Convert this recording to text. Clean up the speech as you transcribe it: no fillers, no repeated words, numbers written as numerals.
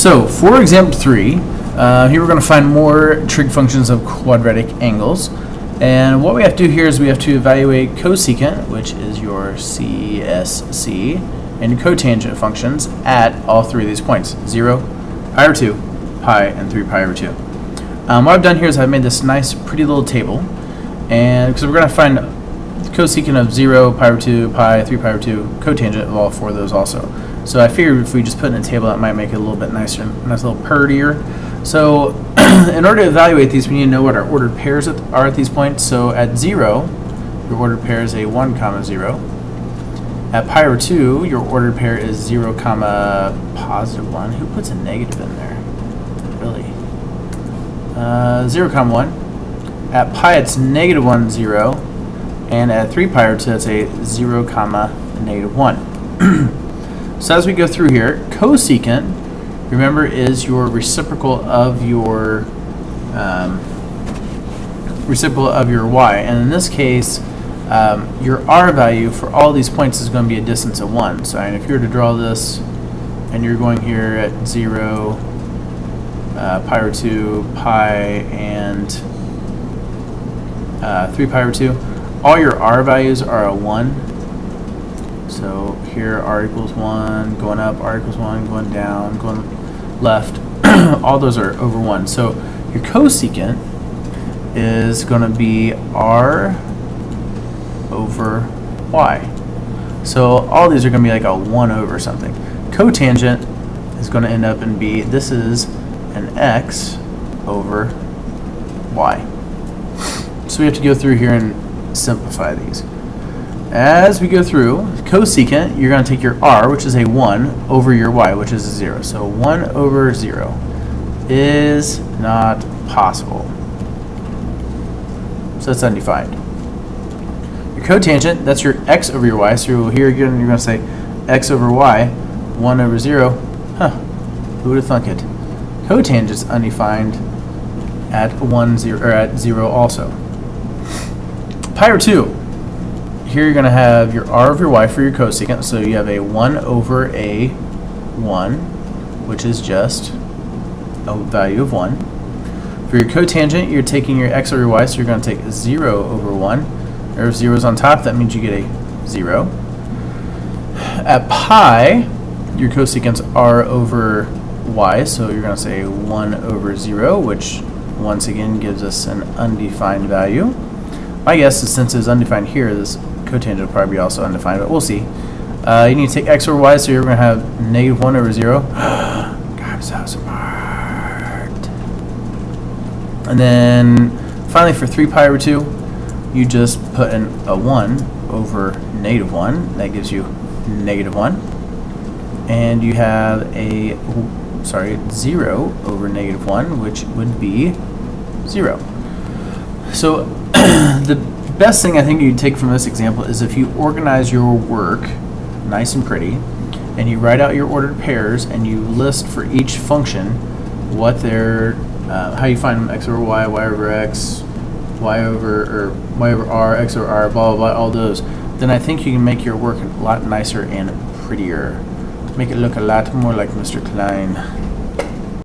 So for example 3, here we're going to find more trig functions of quadratic angles. And what we have to do here is we have to evaluate cosecant, which is your CSC, and your cotangent functions at all three of these points, 0, pi over 2, pi, and 3 pi over 2. What I've done here is I've made this nice pretty little table, and because we're going to find cosecant of 0, pi over 2, pi, 3 pi over 2, cotangent of all four of those also. So I figured if we just put in a table, that might make it a little bit nicer, nice little purtier. So in order to evaluate these, we need to know what our ordered pairs are at these points. So at 0, your ordered pair is a 1, 0. At pi over 2, your ordered pair is 0, positive 1. Who puts a negative in there? Really? 0, 1. At pi, it's negative 1, 0. And at 3 pi over 2, it's a 0, negative 1. So as we go through here, cosecant, remember, is your reciprocal of your y, and in this case, your r value for all these points is going to be a distance of 1. So if you were to draw this, and you're going here at 0, pi over 2, pi, and 3 pi over 2, all your r values are a 1. So here r equals 1, going up, r equals 1, going down, going left. All those are over 1. So your cosecant is going to be r over y. So all these are going to be like a 1 over something. Cotangent is going to end up and be, this is an x over y. So we have to go through here and simplify these. As we go through, cosecant, you're going to take your r, which is a 1, over your y, which is a 0. So 1 over 0 is not possible. So that's undefined. Your cotangent, that's your x over your y. So here again, you're going to say x over y, 1 over 0. Huh, who would have thunk it? Cotangent is undefined at 0 also. Pi over 2. Here you're going to have your r over your y for your cosecant, so you have a 1 over a 1, which is just a value of 1. For your cotangent, you're taking your x over your y, so you're going to take 0 over 1. There's zeros on top, that means you get a 0. At pi, your cosecant's r over y, so you're going to say 1 over 0, which once again gives us an undefined value. My guess is since it's undefined here, this cotangent will probably be also undefined, but we'll see. You need to take x over y, so you're going to have negative 1 over 0. God, I'm so smart. And then finally for 3 pi over 2, you just put in a 1 over negative 1. That gives you negative 1. And you have a, 0 over negative 1, which would be 0. So the best thing I think you'd take from this example is if you organize your work nice and pretty, and you write out your ordered pairs, and you list for each function what they're, how you find them, x over y, y over x, y over r, x over r, blah, blah, blah, all those, then I think you can make your work a lot nicer and prettier. Make it look a lot more like Mr. Klein.